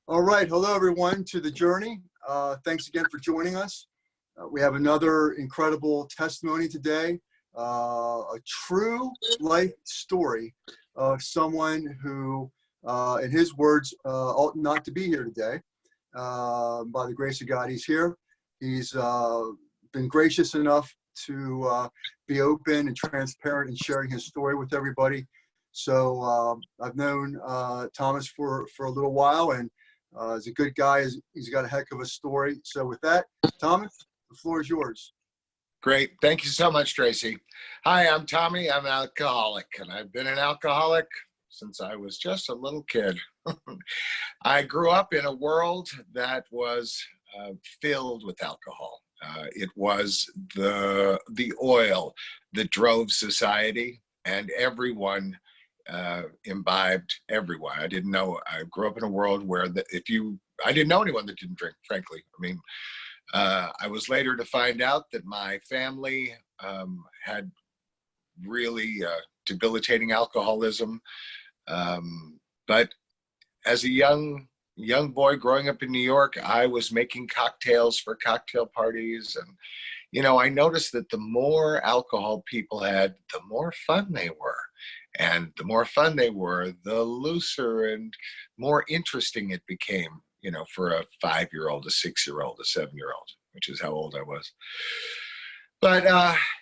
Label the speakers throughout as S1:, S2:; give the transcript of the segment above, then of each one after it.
S1: All right, hello everyone to the journey. Thanks again for joining us. We have another incredible testimony today, a true life story of someone who, in his words, ought not to be here today. By the grace of God, he's here. He's been gracious enough to be open and transparent in sharing his story with everybody. So I've known Thomas for a little while, and he's a good guy. He's got a heck of a story. So with that, Thomas, the floor is yours.
S2: Great. Thank you so much, Tracy. Hi, I'm Tommy. I'm an alcoholic, and I've been an alcoholic since I was just a little kid. I grew up in a world that was filled with alcohol. It was the oil that drove society, and everyone imbibed everyone. I didn't know. I grew up in a world where I didn't know anyone that didn't drink, frankly. I mean, I was later to find out that my family had really debilitating alcoholism. But as a young boy growing up in New York, I was making cocktails for cocktail parties. And, you know, I noticed that the more alcohol people had, the more fun they were. And the more fun they were, the looser and more interesting it became, you know, for a 5-year-old, a 6-year-old, a 7-year-old, which is how old I was. But,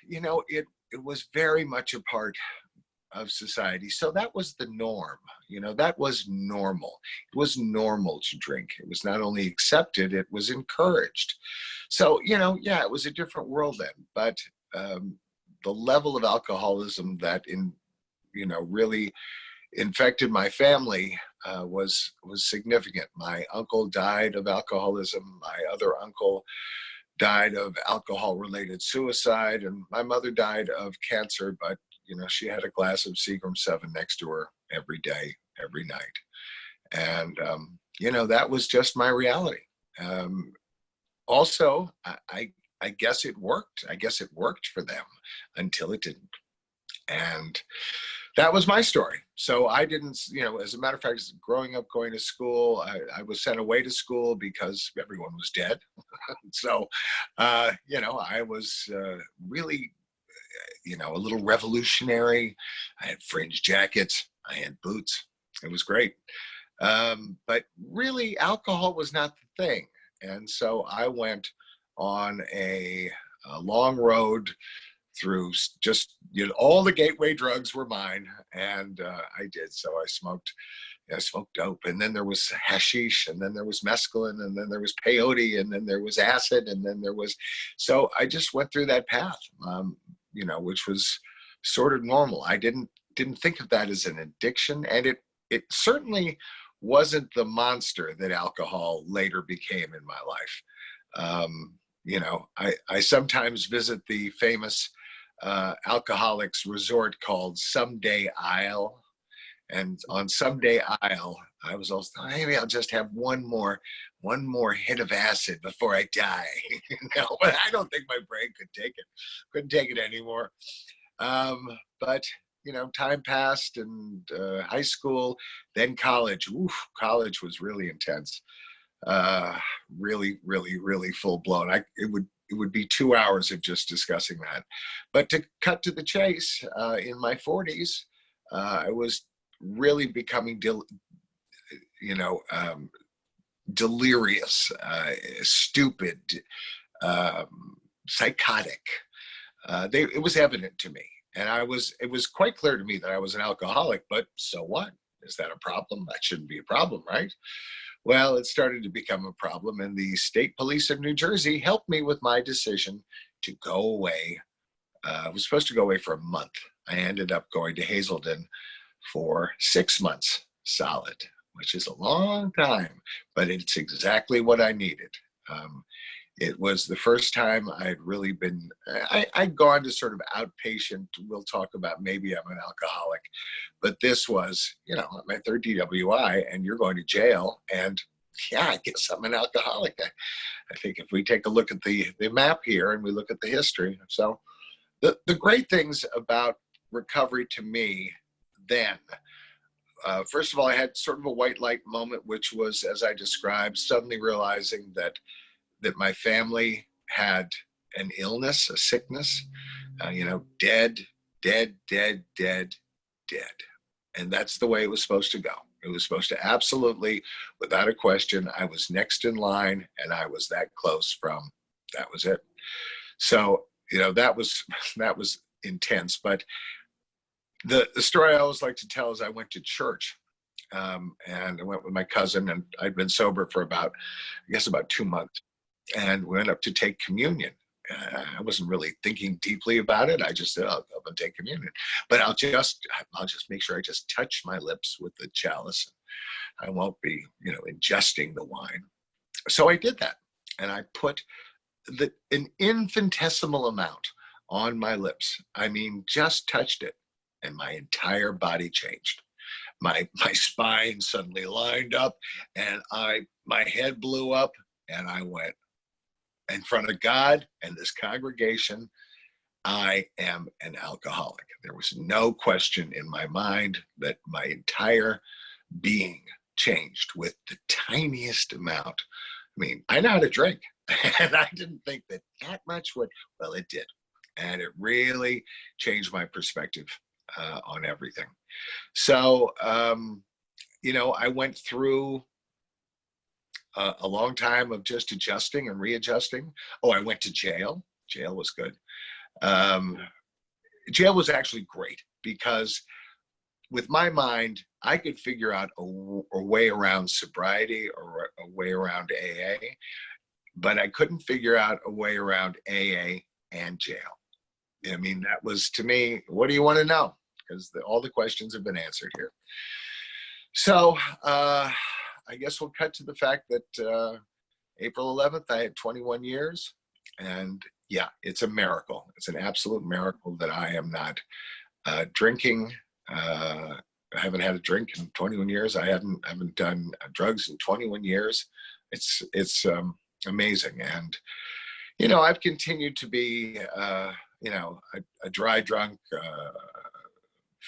S2: you know, it was very much a part of society. So that was the norm. You know, that was normal. It was normal to drink. It was not only accepted, it was encouraged. So, you know, yeah, it was a different world then. But the level of alcoholism that really infected my family was significant. My uncle died of alcoholism. My other uncle died of alcohol-related suicide, and my mother died of cancer, but you know, she had a glass of Seagram 7 next to her every day, every night. And, you know, that was just my reality. Also, I guess it worked. I guess it worked for them until it didn't. And that was my story. So I didn't, you know, as a matter of fact, growing up, going to school, I was sent away to school because everyone was dead. So, you know, I was really, you know, a little revolutionary. I had fringe jackets. I had boots. It was great. But really, alcohol was not the thing. And so I went on a long road through just, you know, all the gateway drugs were mine. And I did. So I smoked dope, and then there was hashish, and then there was mescaline, and then there was peyote, and then there was acid, and then there was, so I just went through that path, you know, which was sort of normal. I didn't think of that as an addiction, and it certainly wasn't the monster that alcohol later became in my life. You know, I sometimes visit the famous alcoholics resort called Someday Isle. And on Someday Isle, I was also, maybe I'll just have one more hit of acid before I die. You know, but I don't think my brain could take it. Couldn't take it anymore. But you know, time passed, and high school, then college. Oof, college was really intense. Really, really, really full blown. It would be 2 hours of just discussing that. But to cut to the chase, in my 40s, I was really becoming, delirious, stupid, psychotic. It was evident to me, and it was quite clear to me that I was an alcoholic. But so what? Is that a problem? That shouldn't be a problem, right? Well, it started to become a problem, and the state police of New Jersey helped me with my decision to go away. I was supposed to go away for a month. I ended up going to Hazelden for 6 months solid, which is a long time, but it's exactly what I needed. It was the first time I'd really been, I'd gone to sort of outpatient. We'll talk about maybe I'm an alcoholic, but this was, you know, my third DWI, and you're going to jail. And yeah, I guess I'm an alcoholic. I think if we take a look at the map here and we look at the history. So the great things about recovery to me then first of all, I had sort of a white light moment, which was, as I described, suddenly realizing that my family had an illness, a sickness, dead, dead, dead, dead, dead. And that's the way it was supposed to go. It was supposed to absolutely, without a question, I was next in line, and I was that close from, that was it. So, that was intense. But the story I always like to tell is I went to church, and I went with my cousin, and I'd been sober for about 2 months, and we went up to take communion. I wasn't really thinking deeply about it. I just said, I'll go and take communion, but I'll just make sure I just touch my lips with the chalice. I won't be, ingesting the wine. So I did that, and I put an infinitesimal amount on my lips. I mean, just touched it, and my entire body changed. My spine suddenly lined up, and my head blew up, and I went, in front of God and this congregation, I am an alcoholic. There was no question in my mind that my entire being changed with the tiniest amount. I mean, I know how to drink, and I didn't think that much would, well, it did. And it really changed my perspective on everything. So, I went through a long time of just adjusting and readjusting. Oh, I went to jail. Jail was good. Jail was actually great because with my mind, I could figure out a way around sobriety or a way around AA, but I couldn't figure out a way around AA and jail. I mean, that was, to me, what do you want to know? Because all the questions have been answered here. So, I guess we'll cut to the fact that April 11th, I had 21 years. And yeah, it's a miracle. It's an absolute miracle that I am not drinking. I haven't had a drink in 21 years. I haven't done drugs in 21 years. It's amazing. And, I've continued to be, a dry drunk,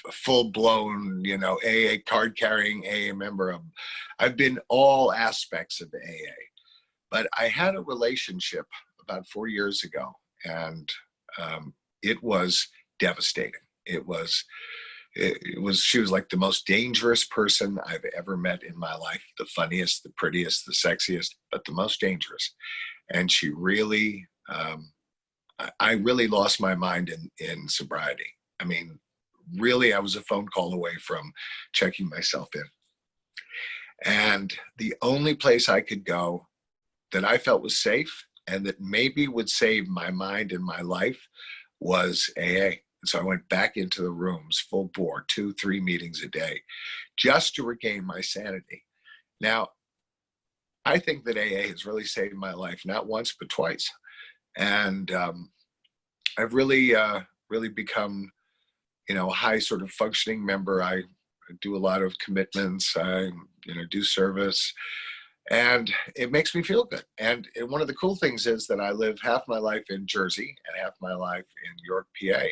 S2: a full-blown, AA card-carrying AA member. I've been all aspects of AA, but I had a relationship about 4 years ago, and it was devastating. She was like the most dangerous person I've ever met in my life. The funniest, the prettiest, the sexiest, but the most dangerous. And she really, I really lost my mind in sobriety. I mean, really, I was a phone call away from checking myself in. And the only place I could go that I felt was safe and that maybe would save my mind and my life was AA. And so I went back into the rooms full bore, 2-3 meetings a day, just to regain my sanity. Now, I think that AA has really saved my life, not once, but twice. And I've really become, a high sort of functioning member. I do a lot of commitments. I, do service, and it makes me feel good. And one of the cool things is that I live half my life in Jersey and half my life in York, PA.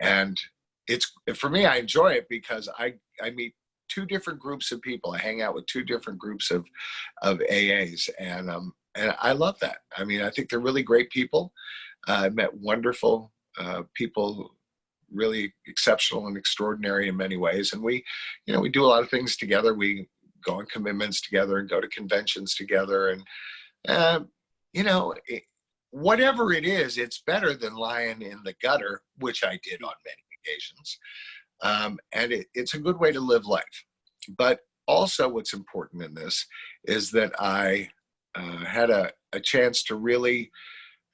S2: And it's, for me, I enjoy it because I meet 2 different groups of people. I hang out with 2 different groups of AAs, and I love that. I mean, I think they're really great people. I met wonderful people, really exceptional and extraordinary in many ways. And we do a lot of things together. We go on commitments together and go to conventions together. And, whatever it is, it's better than lying in the gutter, which I did on many occasions. And it's a good way to live life. But also what's important in this is that I had a chance to really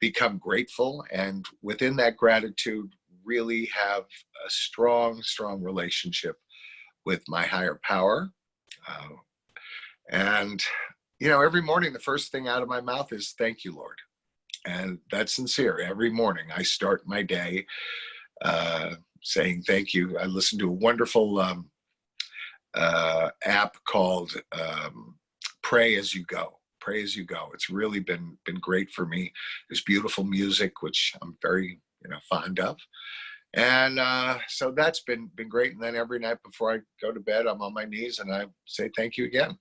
S2: become grateful. And within that gratitude, really have a strong, strong relationship with my higher power. And, every morning, the first thing out of my mouth is, thank you, Lord. And that's sincere. Every morning I start my day saying thank you. I listen to a wonderful app called Pray As You Go. Pray As You Go. It's really been great for me. There's beautiful music, which I'm very, fond of. And so that's been great. And then every night before I go to bed, I'm on my knees and I say thank you again,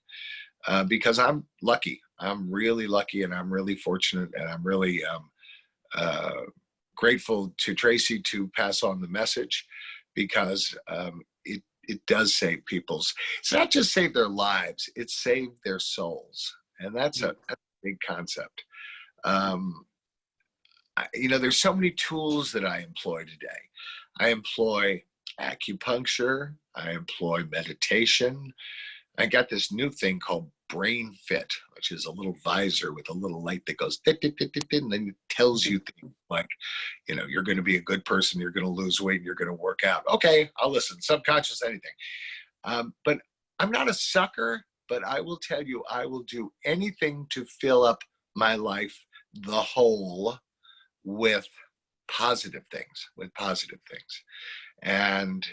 S2: because I'm lucky. I'm really lucky, and I'm really fortunate, and I'm really uh, grateful to Tracy to pass on the message, because it does save people's. It's not just save their lives; it saved their souls, and that's a big concept. Um, there's so many tools that I employ today. I employ acupuncture. I employ meditation. I got this new thing called Brain Fit, which is a little visor with a little light that goes, "Dit, dit, dit, dit, dit," and then it tells you things like, you're going to be a good person, you're going to lose weight, and you're going to work out. Okay, I'll listen. Subconscious, anything. But I'm not a sucker, but I will tell you, I will do anything to fill up my life, the whole, with positive things. And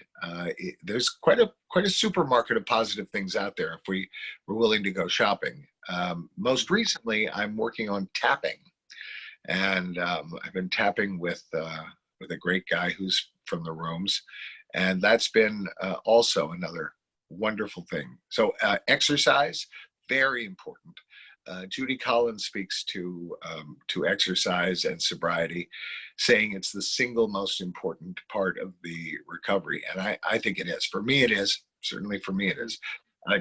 S2: there's quite a supermarket of positive things out there if we were willing to go shopping. Most recently, I'm working on tapping, and I've been tapping with a great guy who's from the rooms, and that's been also another wonderful thing. So exercise, very important. Judy Collins speaks to exercise and sobriety, saying it's the single most important part of the recovery, and I think it is. For me, it is. Certainly, for me, it is.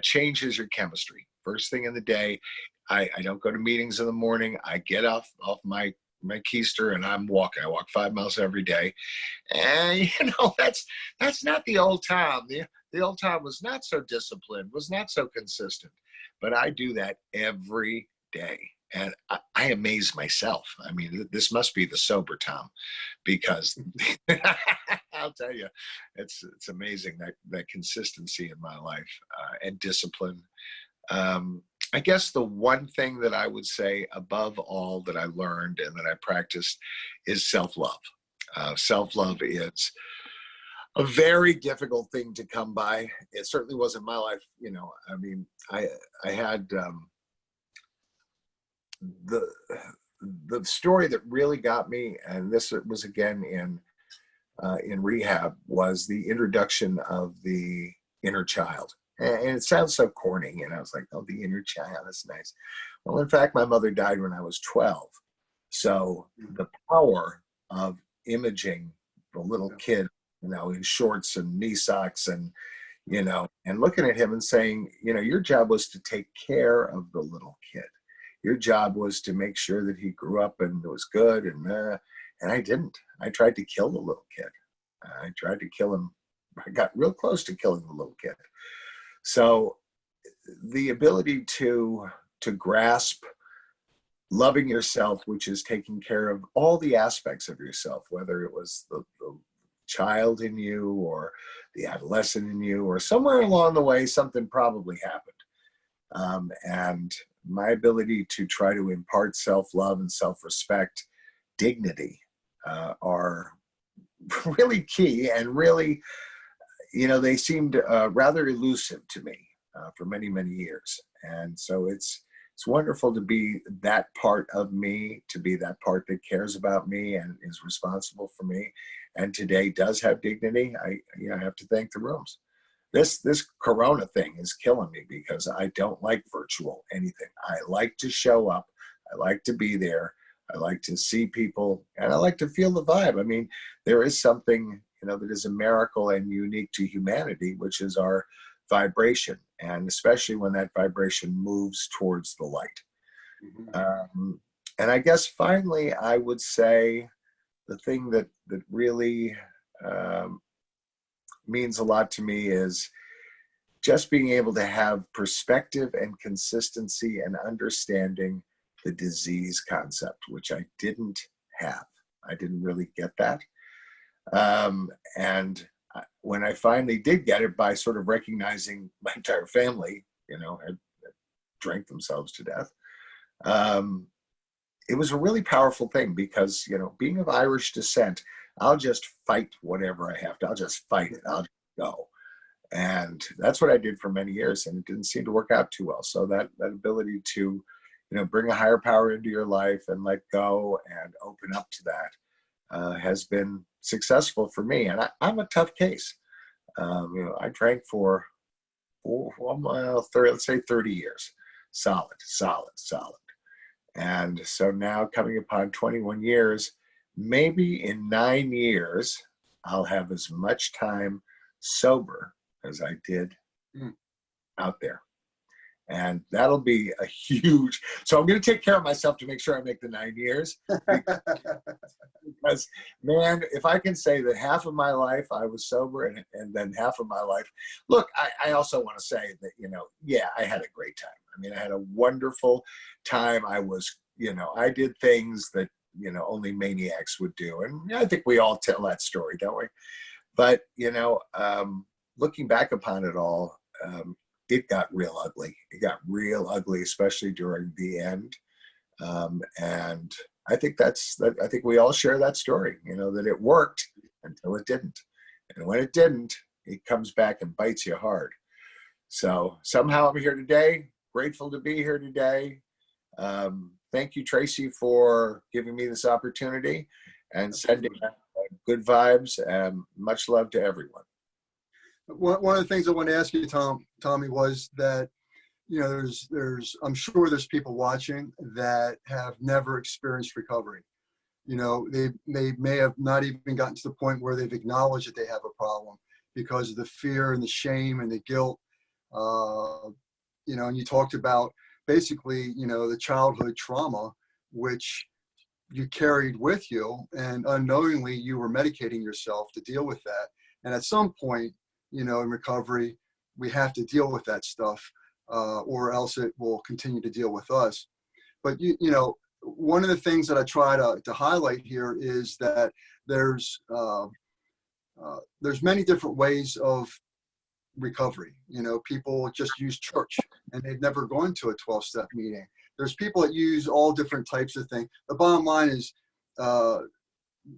S2: Changes your chemistry. First thing in the day, I don't go to meetings in the morning. I get off my keister and I'm walking. I walk 5 miles every day, and that's not the old Tom. The old Tom was not so disciplined, was not so consistent. But I do that every day, and I amaze myself. I mean, this must be the sober Tom, because I'll tell you, it's amazing that consistency in my life, and discipline. I guess the one thing that I would say above all that I learned and that I practiced is self-love. Self-love is a very difficult thing to come by. It certainly was in my life. I mean, I had the story that really got me, and this was again in rehab, was the introduction of the inner child. And it sounds so corny, and I was like, oh, the inner child, that's nice. Well, in fact, my mother died when I was 12. So the power of imaging the little kid, in shorts and knee socks, and looking at him and saying, your job was to take care of the little kid. Your job was to make sure that he grew up and was good. And I didn't. I tried to kill the little kid. I tried to kill him. I got real close to killing the little kid. So the ability to grasp loving yourself, which is taking care of all the aspects of yourself, whether it was the child in you or the adolescent in you, or somewhere along the way, something probably happened. And my ability to try to impart self-love and self-respect, dignity, are really key, and really, they seemed rather elusive to me for many, many years. And so it's wonderful to be that part of me, to be that part that cares about me and is responsible for me, and today does have dignity. I have to thank the rooms. This Corona thing is killing me, because I don't like virtual anything. I like to show up. I like to be there. I like to see people, and I like to feel the vibe. I mean, there is something, that is a miracle and unique to humanity, which is our vibration, and especially when that vibration moves towards the light. Mm-hmm. And I guess finally, I would say the thing that really means a lot to me is just being able to have perspective and consistency and understanding the disease concept, which I didn't have. I didn't really get that. And when I finally did get it, by sort of recognizing my entire family, had drank themselves to death, it was a really powerful thing, because, being of Irish descent, I'll just fight whatever I have to. I'll just fight it. I'll just go. And that's what I did for many years, and it didn't seem to work out too well. So that ability to, bring a higher power into your life and let go and open up to that, has been successful for me. And I'm a tough case. I drank for, well, 30, let's say 30 years, solid. And so now coming upon 21 years, maybe in 9 years, I'll have as much time sober as I did out there. And that'll be a huge, so I'm going to take care of myself to make sure I make the 9 years. Because, man, if I can say that half of my life I was sober and then half of my life, look, I also want to say that, yeah, I had a great time. I mean, I had a wonderful time. I was, I did things that, only maniacs would do. And I think we all tell that story, don't we? But, looking back upon it all, it got real ugly. It got real ugly, especially during the end. And I think I think we all share that story, that it worked until it didn't. And when it didn't, it comes back and bites you hard. So somehow I'm here today, grateful to be here today. Thank you, Tracy, for giving me this opportunity and sending good vibes, and much love to everyone.
S1: One of the things I want to ask you, Tommy, was that, I'm sure there's people watching that have never experienced recovery. They may have not even gotten to the point where they've acknowledged that they have a problem because of the fear and the shame and the guilt. And you talked about basically, the childhood trauma, which you carried with you, and unknowingly you were medicating yourself to deal with that. And at some point, in recovery, we have to deal with that stuff, or else it will continue to deal with us. But, one of the things that I try to highlight here is that there's many different ways of recovery. People just use church and they've never gone to a 12-step meeting. There's people that use all different types of things. The bottom line is,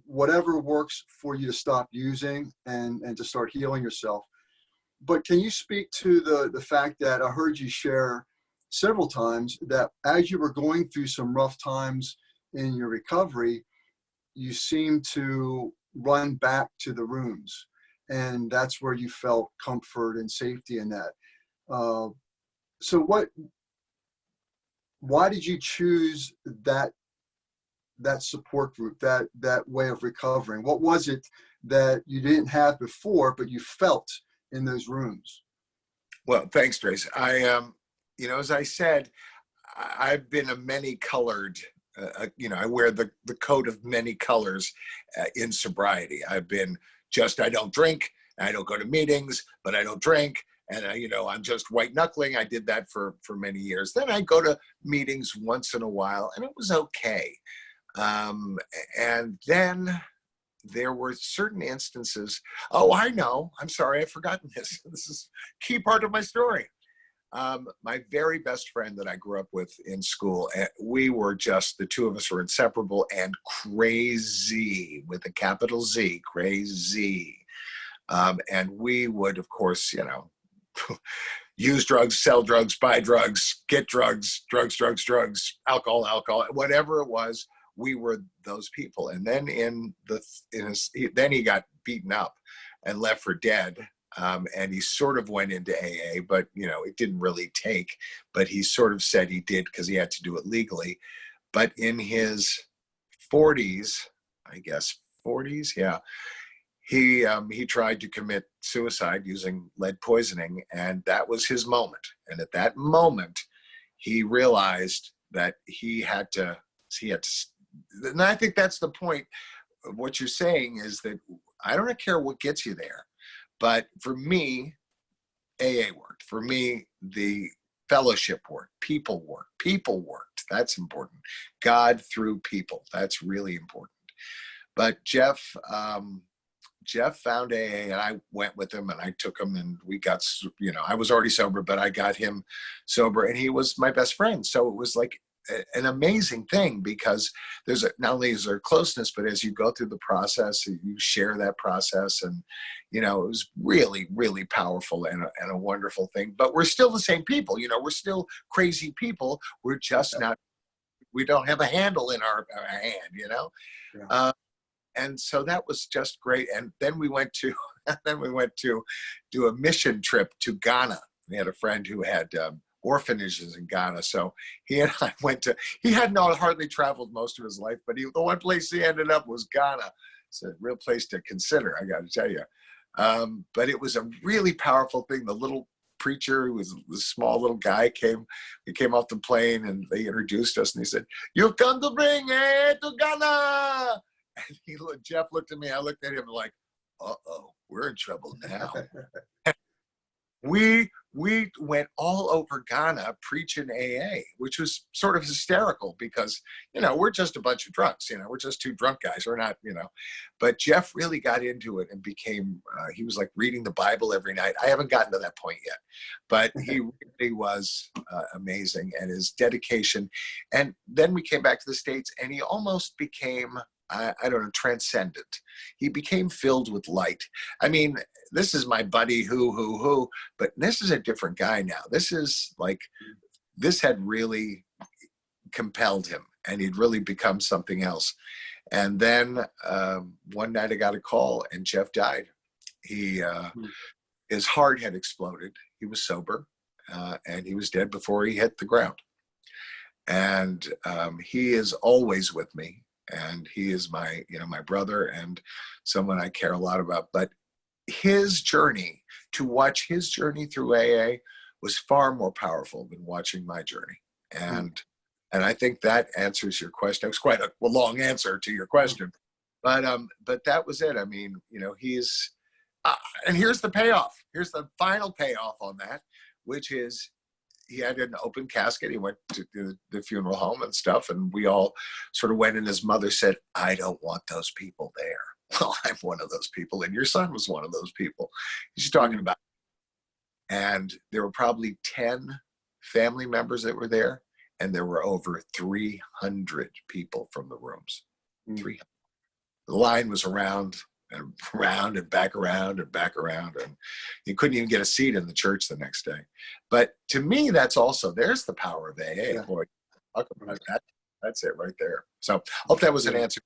S1: whatever works for you to stop using and to start healing yourself. But can you speak to the fact that I heard you share several times that as you were going through some rough times in your recovery, you seemed to run back to the rooms, and that's where you felt comfort and safety in that. So why did you choose that support group, that way of recovering? What was it that you didn't have before, but you felt in those rooms?
S2: Well, thanks, Trace. As I said, I've been a many-colored, I wear the coat of many colors in sobriety. I've been I don't drink, I don't go to meetings, but I don't drink. And, I'm just white knuckling. I did that for many years. Then I go to meetings once in a while, and it was okay. And then there were certain instances. Oh, I know. I'm sorry. I've forgotten this. This is a key part of my story. My very best friend that I grew up with in school, we were just, the two of us were inseparable and crazy, with a capital Z, crazy. And we would, of course, use drugs, sell drugs, buy drugs, get drugs, alcohol, whatever it was. We were those people. And then then he got beaten up and left for dead. And he sort of went into AA, but it didn't really take, but he sort of said he did because he had to do it legally. But in his 40s, I guess 40s, yeah, he tried to commit suicide using lead poisoning, and that was his moment. And at that moment, he realized that he had to, and I think that's the point of what you're saying, is that I don't care what gets you there. But for me, AA worked. For me, the fellowship worked. People worked. That's important. God through people. That's really important. But Jeff found AA, and I went with him, and I took him, and we got, I was already sober, but I got him sober, and he was my best friend. So it was like an amazing thing, because not only is there closeness, but as you go through the process, you share that process, and it was really, really powerful and a wonderful thing. But we're still the same people. We're still crazy people. We're just not. We don't have a handle in our hand.
S1: Yeah.
S2: And so that was just great. And then we went to do a mission trip to Ghana. We had a friend who had orphanages in Ghana. So he and I went to, he had not hardly traveled most of his life, but the one place he ended up was Ghana. It's a real place to consider, I got to tell you. But it was a really powerful thing. The little preacher, who was the small little guy, he came off the plane and they introduced us and he said, "You come to bring it to Ghana." And Jeff looked at me, I looked at him like, uh-oh, we're in trouble now. We went all over Ghana preaching AA, which was sort of hysterical because, we're just a bunch of drunks, we're just two drunk guys. We're not, but Jeff really got into it and became, he was like reading the Bible every night. I haven't gotten to that point yet, but he really was amazing, and his dedication. And then we came back to the States and he almost became, I don't know, transcendent. He became filled with light. I mean, this is my buddy who, but this is a different guy now. This had really compelled him, and he'd really become something else. And then one night I got a call and Jeff died. His heart had exploded. He was sober, and he was dead before he hit the ground. And he is always with me. And he is my brother and someone I care a lot about. But his journey, to watch his journey through AA was far more powerful than watching my journey. And I think that answers your question. It was quite a long answer to your question, but that was it. I mean, he's, and here's the payoff. Here's the final payoff on that, which is, he had an open casket. He went to the funeral home and stuff, and we all sort of went, and his mother said, "I don't want those people there." Well, I'm one of those people, and your son was one of those people. She's talking about, and there were probably 10 family members that were there, and there were over 300 people from the rooms. 300. The line was around and around and back around and back around, and you couldn't even get a seat in the church the next day. But to me, that's also, there's the power of AA. Yeah. Boy, talk about that. That's it right there. So hope that was an answer.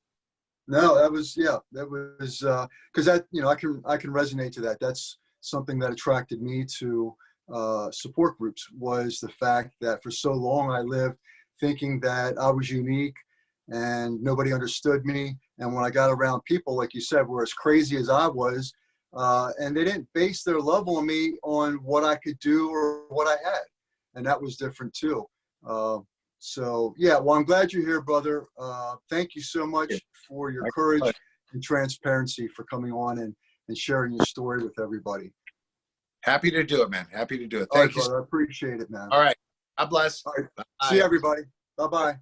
S1: No, that was because that, I can resonate to that. That's something that attracted me to support groups, was the fact that for so long I lived thinking that I was unique and nobody understood me. And when I got around people, like you said, were as crazy as I was, and they didn't base their love on me on what I could do or what I had. And that was different too. So yeah, well, I'm glad you're here, brother. Thank you so much for your courage and transparency, for coming on and sharing your story with everybody.
S2: Happy to do it, man. Happy to do it.
S1: Thank you, brother. I appreciate it, man.
S2: All right. God bless.
S1: All right. See you, everybody. Bye-bye.